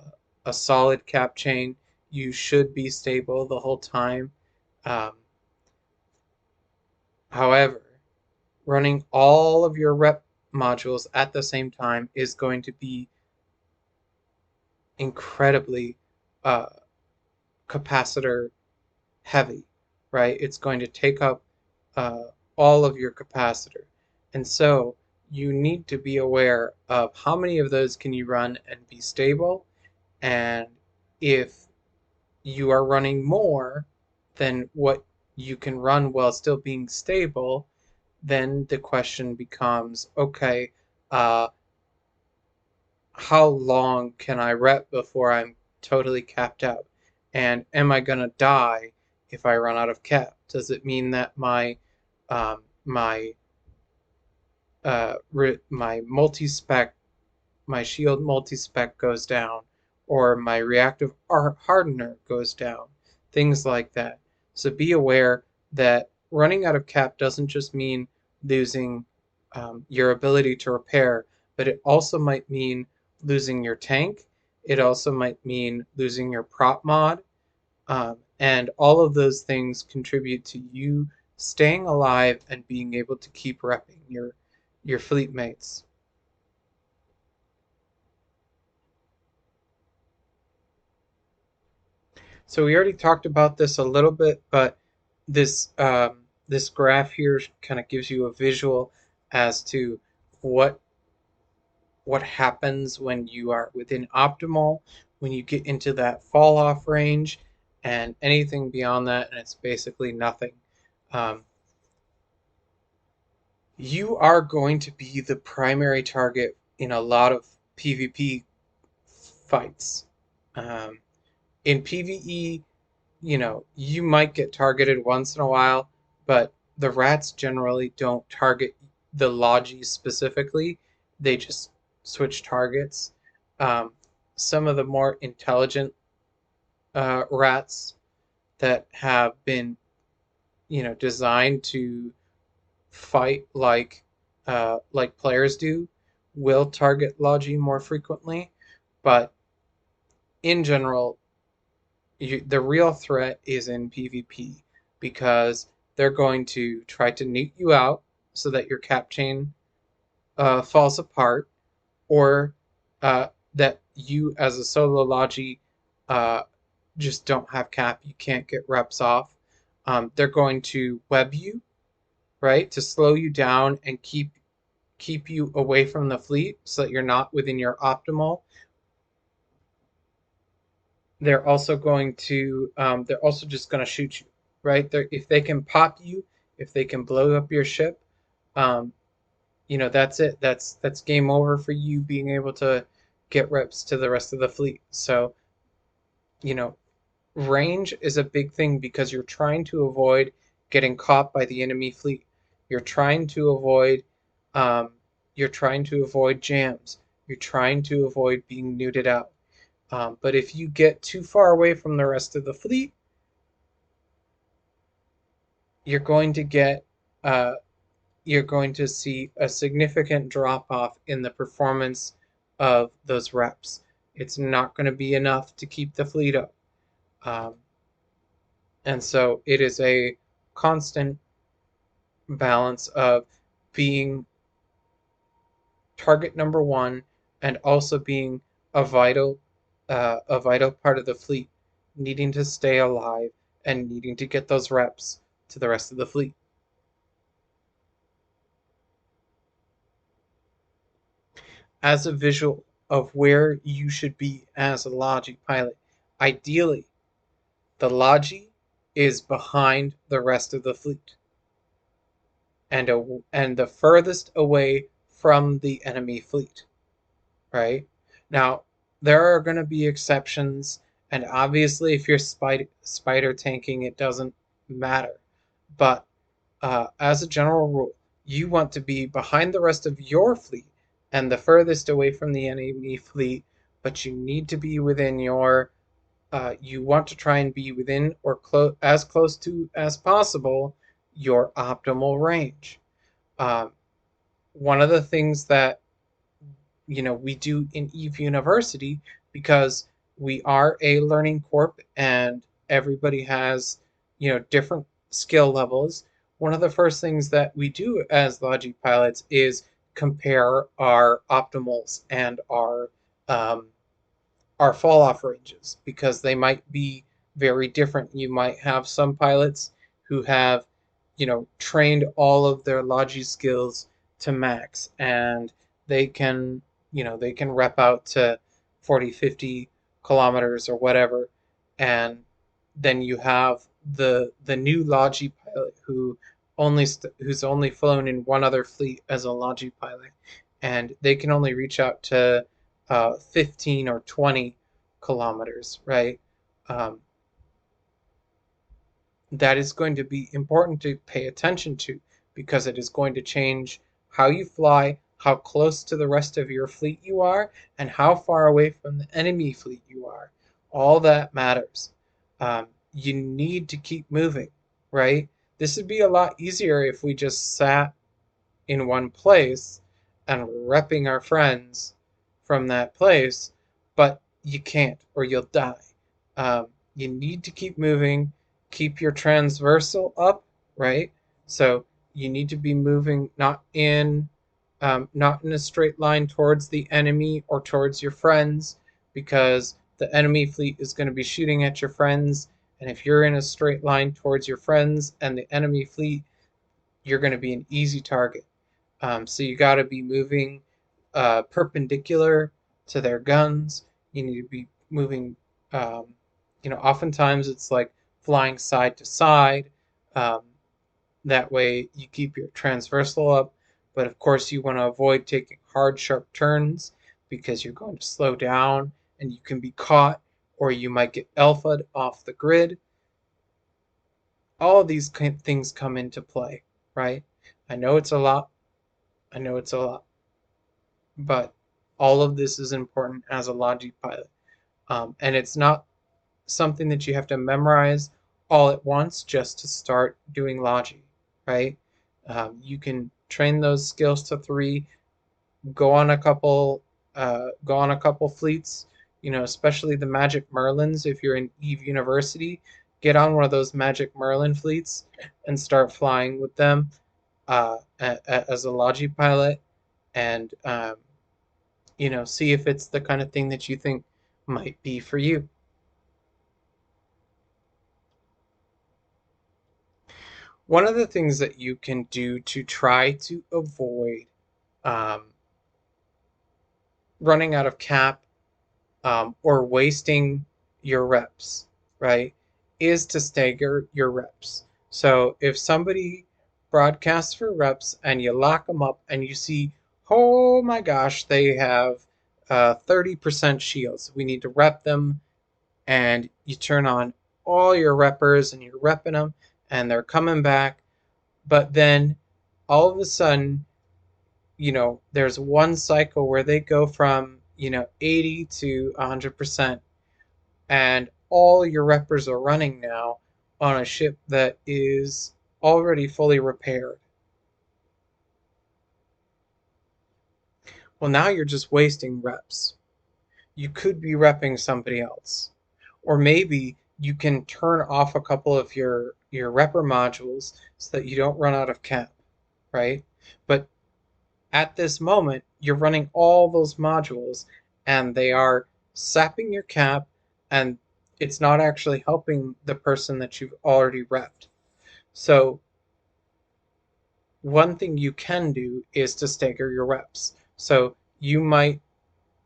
a solid cap chain, you should be stable the whole time. Um, However, running all of your rep modules at the same time is going to be incredibly uh, capacitor heavy, right? It's going to take up uh, all of your capacitor. And so you need to be aware of how many of those can you run and be stable. And if you are running more than what you can run while still being stable, then the question becomes, okay, uh, how long can I rep before I'm totally capped out? And am I gonna die if I run out of cap? Does it mean that my my multi-spec, my shield multi-spec goes down, or my reactive hardener goes down? Things like that. So be aware that running out of cap doesn't just mean losing your ability to repair, but it also might mean losing your tank. It also might mean losing your prop mod. And all of those things contribute to you staying alive and being able to keep repping your fleet mates. So we already talked about this a little bit, but this graph here kind of gives you a visual as to what what happens when you are within optimal, when you get into that fall off range, and anything beyond that, and it's basically nothing. Um, you are going to be the primary target in a lot of PvP fights. Um, in PvE, you might get targeted once in a while, but the rats generally don't target the Logis specifically. They just switch targets. Um, some of the more intelligent rats that have been, designed to fight like players do will target Logi more frequently, but in general, the real threat is in PvP, because they're going to try to nuke you out so that your cap chain falls apart, or that you as a solo logi uh, just don't have cap. You can't get reps off. They're going to web you, right, to slow you down and keep you away from the fleet so that you're not within your optimal. They're also just going to shoot you, right? If they can pop you, if they can blow up your ship, um, that's it. That's game over for you being able to get reps to the rest of the fleet. So, you know, range is a big thing because you're trying to avoid getting caught by the enemy fleet. You're trying to avoid um, you're trying to avoid jams. You're trying to avoid being neuted out. But if you get too far away from the rest of the fleet, you're going to get uh, you're going to see a significant drop off in the performance of those reps. It's not going to be enough to keep the fleet up. Um, and so it is a constant balance of being target number one and also being a vital part of the fleet, needing to stay alive and needing to get those reps to the rest of the fleet. As a visual of where you should be as a Logi pilot. Ideally, the Logi is behind the rest of the fleet and the furthest away from the enemy fleet, right? Now, there are going to be exceptions, and obviously, if you're spider tanking, it doesn't matter. But as a general rule, you want to be behind the rest of your fleet and the furthest away from the enemy fleet, but you need to be within your you want to try and be within or as close to as possible your optimal range. Um, One of the things that we do in Eve University, because we are a learning corp and everybody has different skill levels. One of the first things that we do as Logi pilots is compare our optimals and um, our fall off ranges, because they might be very different. You might have some pilots who have, trained all of their Logi skills to max, and they can, they can rep out to 40, 50 kilometers or whatever. And then you have the new Logi pilot who's only flown in one other fleet as a Logi pilot, and they can only reach out to 15 or 20 kilometers, right? Um, that is going to be important to pay attention to, because it is going to change how you fly, how close to the rest of your fleet you are, and how far away from the enemy fleet you are. All that matters. You need to keep moving, right? This would be a lot easier if we just sat in one place and repping our friends from that place, but you can't or you'll die. You need to keep moving, keep your transversal up, right? So you need to be moving not in a straight line towards the enemy or towards your friends, because the enemy fleet is going to be shooting at your friends. And if you're in a straight line towards your friends and the enemy fleet, you're going to be an easy target. So you got to be moving perpendicular to their guns. You need to be moving, oftentimes it's like flying side to side. Um, that way you keep your transversal up. But of course, you want to avoid taking hard, sharp turns, because you're going to slow down and you can be caught, or you might get alpha'd off the grid. All of these kind of things come into play, right? I know it's a lot. I know it's a lot, but all of this is important as a Logi pilot. And it's not something that you have to memorize all at once just to start doing Logi, right? You can train those skills to 3, go on a couple, fleets, especially the Magic Merlins. If you're in Eve University, get on one of those Magic Merlin fleets and start flying with them as a Logi pilot, and see if it's the kind of thing that you think might be for you. One of the things that you can do to try to avoid um, running out of cap, or wasting your reps, right, is to stagger your reps. So if somebody broadcasts for reps and you lock them up and you see, oh my gosh, they have 30% shields, we need to rep them, and you turn on all your reppers and you're repping them and they're coming back, but then all of a sudden, there's one cycle where they go from 80 to 100%, and all your reppers are running now on a ship that is already fully repaired. Well, now you're just wasting reps. You could be repping somebody else. Or maybe you can turn off a couple of your repper modules so that you don't run out of cap, right? But at this moment, you're running all those modules and they are sapping your cap, and it's not actually helping the person that you've already repped. So one thing you can do is to stagger your reps. So you might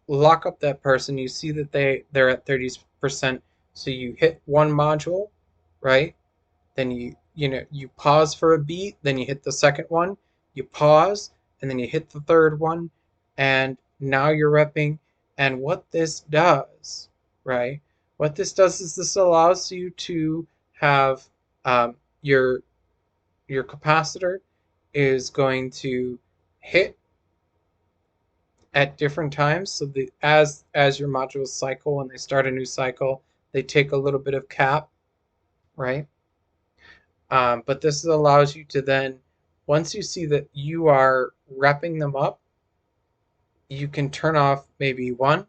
lock up that person. You see that they're at 30%, so you hit one module, right? Then you pause for a beat, then you hit the second one, you pause, and then you hit the third one, and now you're repping. And what this does, right? What this does is this allows you to have um, your your capacitor is going to hit at different times. So the as your modules cycle, when they start a new cycle, they take a little bit of cap, right? But this allows you to then, once you see that you are repping them up, you can turn off maybe one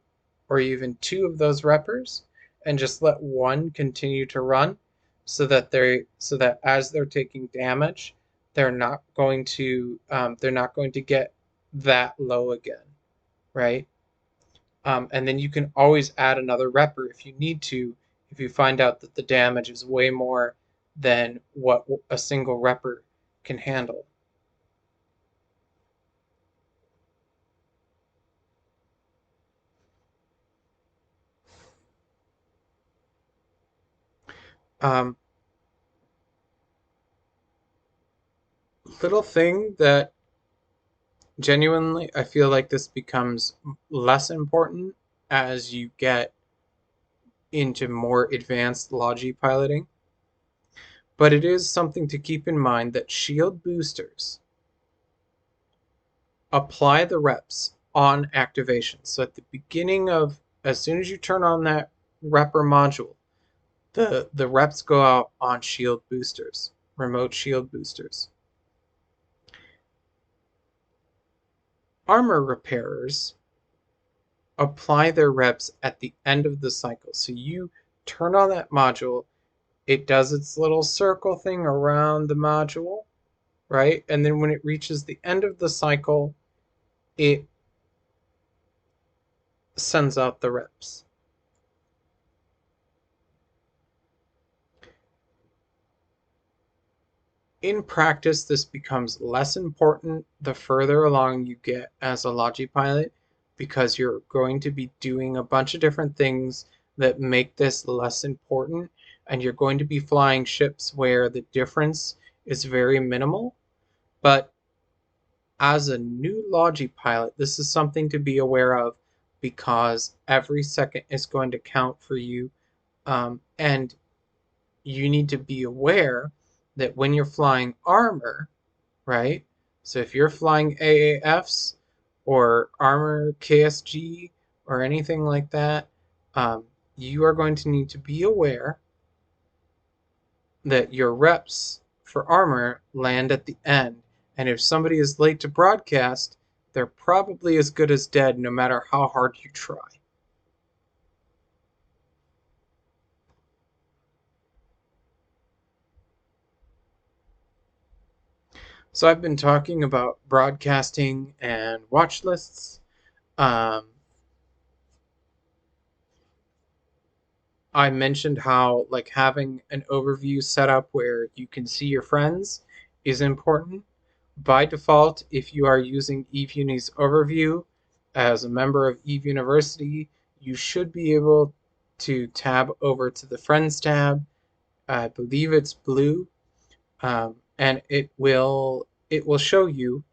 or even two of those reppers and just let one continue to run so that as they're taking damage, they're not going to get that low again, right? And then you can always add another repper if you need to, if you find out that the damage is way more than what a single repper can handle. Um, Little thing that genuinely I feel like this becomes less important as you get into more advanced Logi piloting, but it is something to keep in mind that shield boosters apply the reps on activation. So at the beginning of, as soon as you turn on that repper module, the reps go out on shield boosters, remote shield boosters. Armor repairers apply their reps at the end of the cycle. So you turn on that module, it does its little circle thing around the module, right? And then when it reaches the end of the cycle, it sends out the reps. In practice, this becomes less important the further along you get as a Logi pilot, because you're going to be doing a bunch of different things that make this less important, and you're going to be flying ships where the difference is very minimal. But as a new Logi pilot, this is something to be aware of, because every second is going to count for you, and you need to be aware that when you're flying armor, right? So if you're flying AAFs or armor KSG or anything like that, you are going to need to be aware that your reps for armor land at the end. And if somebody is late to broadcast, they're probably as good as dead no matter how hard you try. So I've been talking about broadcasting and watch lists. Um, I mentioned how like having an overview set up where you can see your friends is important. By default, if you are using Eve Uni's overview as a member of Eve University, you should be able to tab over to the Friends tab. I believe it's blue, and it will show you,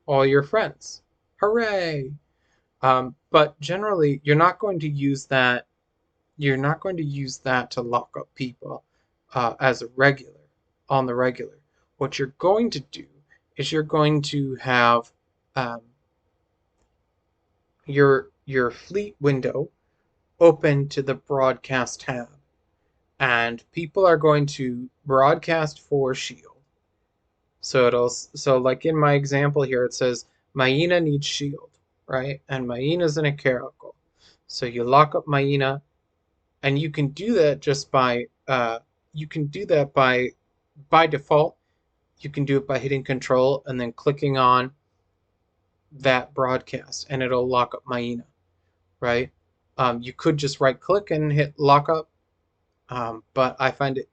all your friends. Hooray! But generally, you're not going to use that to lock up people as a regular on the regular. What you're going to do is you're going to have um, your fleet window open to the broadcast tab, and people are going to broadcast for Shield. So like in my example here, it says Maina needs Shield, right? And Maina's in a caracal. So you lock up Maina, and you can do that just by you can do that by default. You can do it by hitting Control and then clicking on that broadcast, and it'll lock up Maina, right? You could just right click and hit lock up, but I find it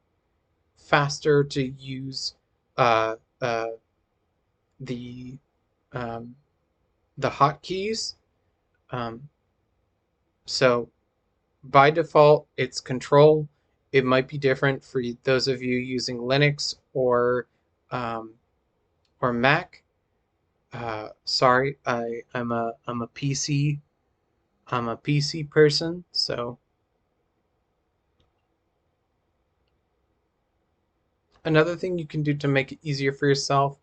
faster to use uh, uh, the um, the hotkeys. So by default, it's control. It might be different for those of you using Linux um, or Mac. Sorry, I'm a PC. I'm a PC person. So another thing you can do to make it easier for yourself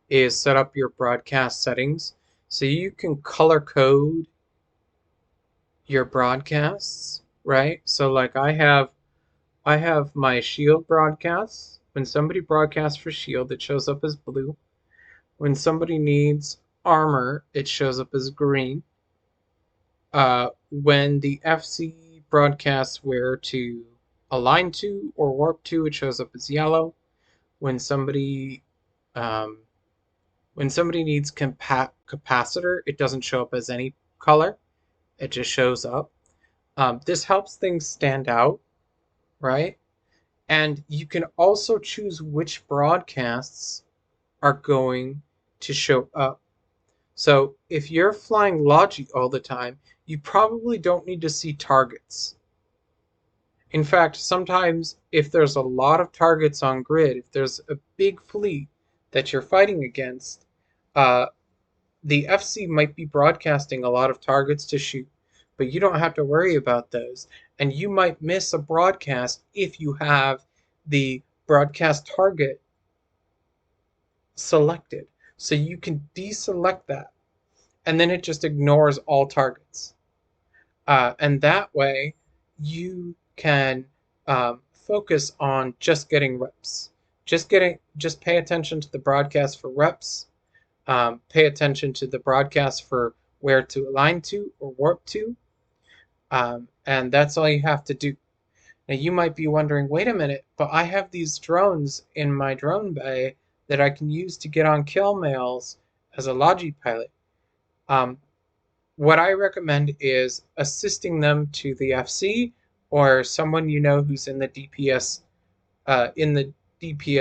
is set up your broadcast settings. So you can color code your broadcasts, right? So like I have my Shield broadcasts. When somebody broadcasts for Shield, it shows up as blue. When somebody needs armor, it shows up as green. When the FC broadcasts where to align to or warp to, it shows up as yellow. When somebody um, when somebody needs capacitor, it doesn't show up as any color. It just shows up. This helps things stand out, right? And you can also choose which broadcasts are going to show up. So if you're flying Logi all the time, you probably don't need to see targets. In fact, sometimes if there's a lot of targets on grid, if there's a big fleet that you're fighting against, uh, the FC might be broadcasting a lot of targets to shoot, but you don't have to worry about those. And you might miss a broadcast if you have the broadcast target selected. So you can deselect that, and then it just ignores all targets. And that way, you can focus on just getting reps. Just pay attention to the broadcast for reps. Pay attention to the broadcast for where to align to or warp to. And that's all you have to do. Now you might be wondering, wait a minute, but I have these drones in my drone bay that I can use to get on kill mails as a Logi pilot. Um, what I recommend is assisting them to the FC or someone you know who's in the DPS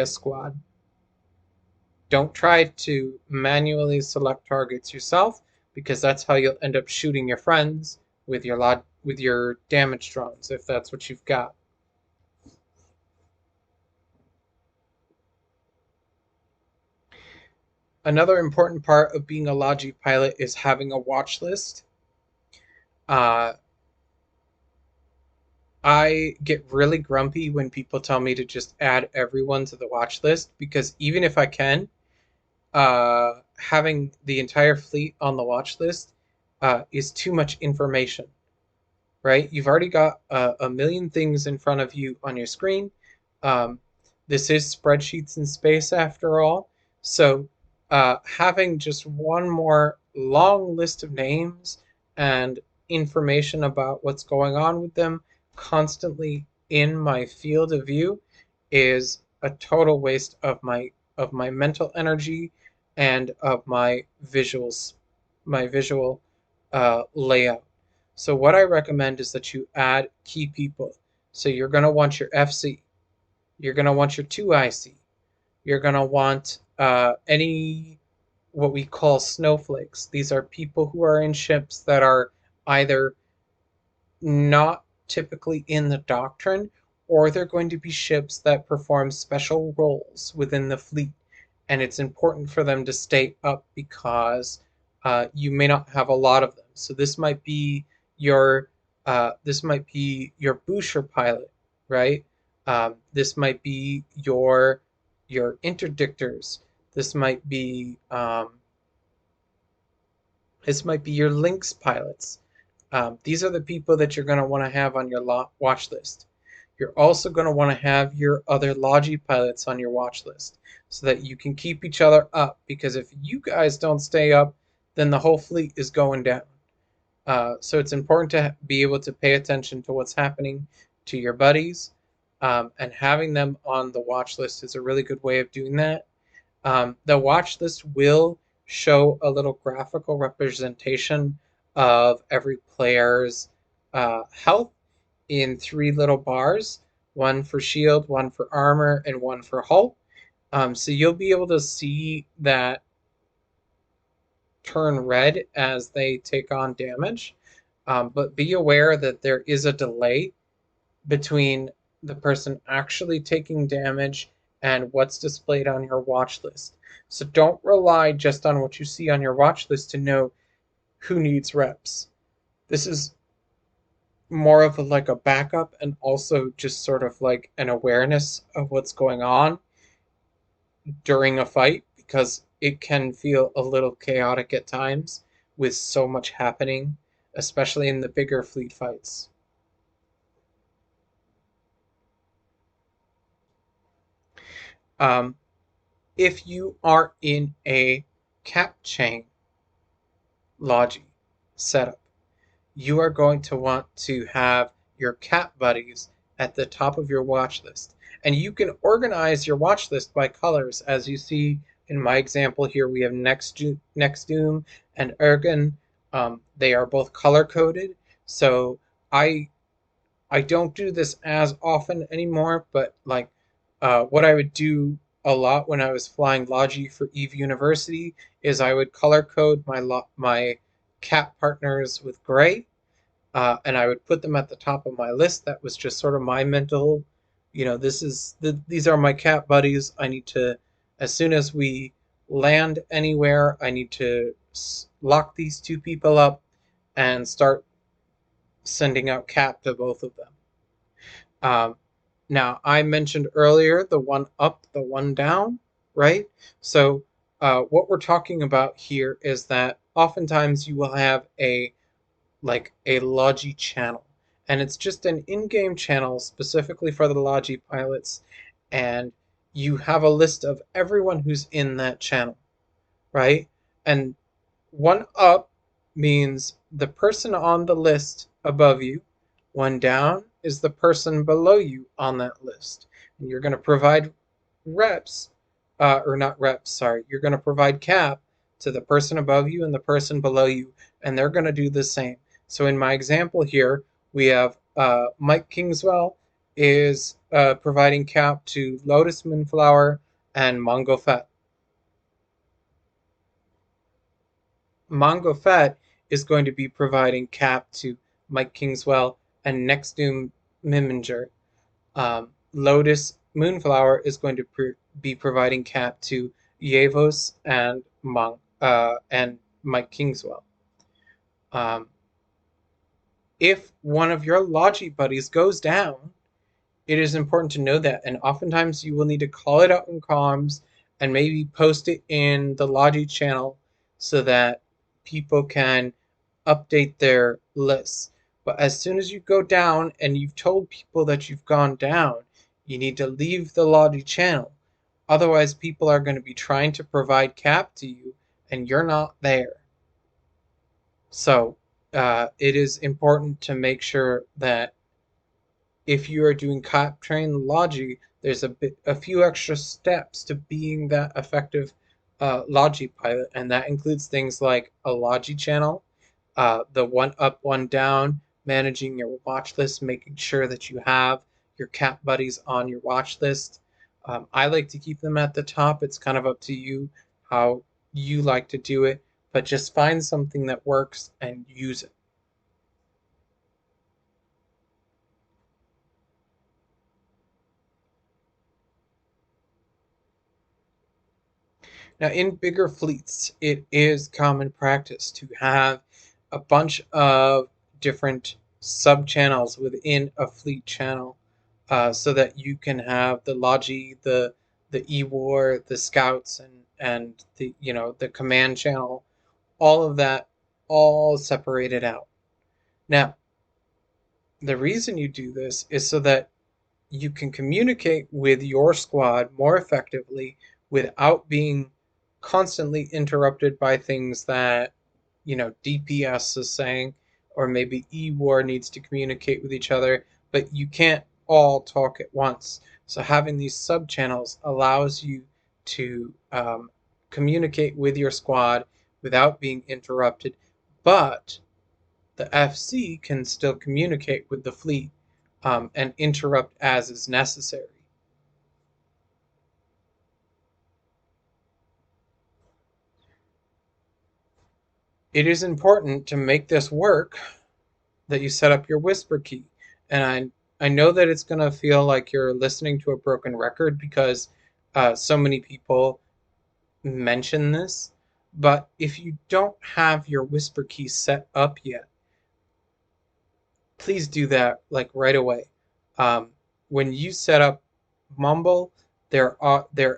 squad. Don't try to manually select targets yourself because that's how you'll end up shooting your friends with your damage drones if that's what you've got. Another important part of being a Logi pilot is having a watch list. Uh, I get really grumpy when people tell me to just add everyone to the watch list because even if I can, having the entire fleet on the watch list is too much information, right? You've already got a million things in front of you on your screen. Um, this is spreadsheets in space after all. So having just one more long list of names and information about what's going on with them constantly in my field of view is a total waste of my mental energy and of my visual layout. So what I recommend is that you add key people. So you're going to want your FC. You're going to want your 2IC. You're going to want any what we call snowflakes. These are people who are in ships that are either not typically in the doctrine, or they're going to be ships that perform special roles within the fleet. And it's important for them to stay up because you may not have a lot of them. So your this might be your Boucher pilot, right? This might be your interdictors. This might be your Lynx pilots. These are the people that you're going to want to have on your watch list. You're also going to want to have your other Logi pilots on your watch list so that you can keep each other up, because if you guys don't stay up, then the whole fleet is going down. So it's important to be able to pay attention to what's happening to your buddies, and having them on the watch list is a really good way of doing that. The watch list will show a little graphical representation of every player's health in three little bars, one for shield, one for armor, and one for hull. So you'll be able to see that turn red as they take on damage. But be aware that there is a delay between the person actually taking damage and what's displayed on your watch list. So don't rely just on what you see on your watch list to know who needs reps. This is more of like a backup and also just sort of like an awareness of what's going on during a fight because it can feel a little chaotic at times with so much happening, especially in the bigger fleet fights. Um, if you are in a cap chain Logi setup, you are going to want to have your cap buddies at the top of your watch list. And you can organize your watch list by colors. As you see in my example here, we have Next Doom and Ergen. They are both color coded. So I I don't do this as often anymore, but like what I would do a lot when I was flying Logi for Eve University is I would color code my cap partners with gray, and I would put them at the top of my list. That was just sort of my mental, these are my cap buddies. I need to, as soon as we land anywhere, I need to lock these two people up and start sending out cap to both of them. Um, Now, I mentioned earlier the one up, the one down, right? So, what we're talking about here is that oftentimes you will have a Logi channel, and it's just an in-game channel specifically for the Logi pilots, and you have a list of everyone who's in that channel, right? And one up means the person on the list above you. One down is the person below you on that list. And you're going to provide reps, or not reps, sorry. You're going to provide cap to the person above you and the person below you, and they're going to do the same. So in my example here, we have Mike Kingswell is providing cap to Lotus Moonflower and Mongo Fett. Mongo Fett is going to be providing cap to Mike Kingswell and Next Doom Miminger. Lotus Moonflower is going to be providing cap to Yevos and Mike Kingswell. Um, if one of your Logi buddies goes down, it is important to know that, and oftentimes you will need to call it out in comms and maybe post it in the Logi channel so that people can update their lists. But as soon as you go down and you've told people that you've gone down, you need to leave the Logi channel. Otherwise, people are going to be trying to provide cap to you and you're not there. So it is important to make sure that if you are doing cap train Logi, there's a few extra steps to being that effective Logi pilot, and that includes things like a Logi channel, the one up, one down, managing your watch list, making sure that you have your cap buddies on your watch list. I like to keep them at the top. It's kind of up to you how you like to do it, but just find something that works and use it. Now, in bigger fleets, it is common practice to have a bunch of different sub-channels within a fleet channel, so that you can have the Logi, the E-War, the Scouts, and the command channel, all of that, all separated out. Now, the reason you do this is so that you can communicate with your squad more effectively without being constantly interrupted by things that, DPS is saying, or maybe E-War needs to communicate with each other, but you can't all talk at once. So having these sub-channels allows you to communicate with your squad without being interrupted, but the FC can still communicate with the fleet and interrupt as is necessary. It is important to make this work that you set up your whisper key. And I know that it's going to feel like you're listening to a broken record because so many people mention this. But if you don't have your whisper key set up yet, please do that like right away. Um, when you set up Mumble, there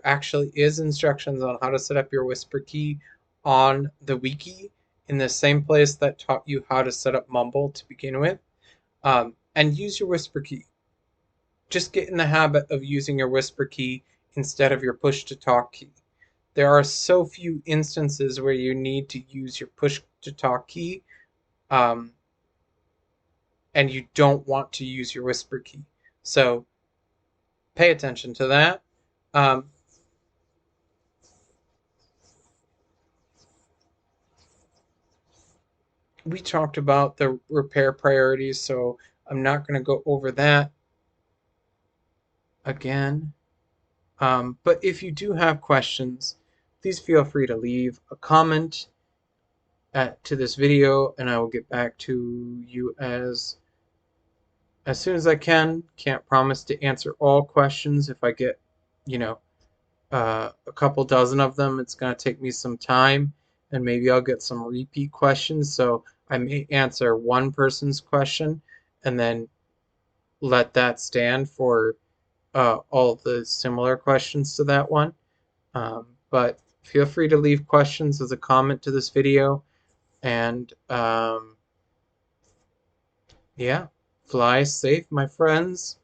actually is instructions on how to set up your whisper key on the wiki in the same place that taught you how to set up Mumble to begin with. And use your whisper key. Just get in the habit of using your whisper key instead of your push to talk key. There are so few instances where you need to use your push to talk key, um, and you don't want to use your whisper key. So pay attention to that. Um, we talked about the repair priorities, so I'm not going to go over that again. But if you do have questions, please feel free to leave a comment to this video, and I will get back to you as soon as I can. Can't promise to answer all questions. If I get, you know, a couple dozen of them, it's going to take me some time, and maybe I'll get some repeat questions. So I may answer one person's question and then let that stand for all the similar questions to that one. But feel free to leave questions as a comment to this video. And yeah, fly safe, my friends.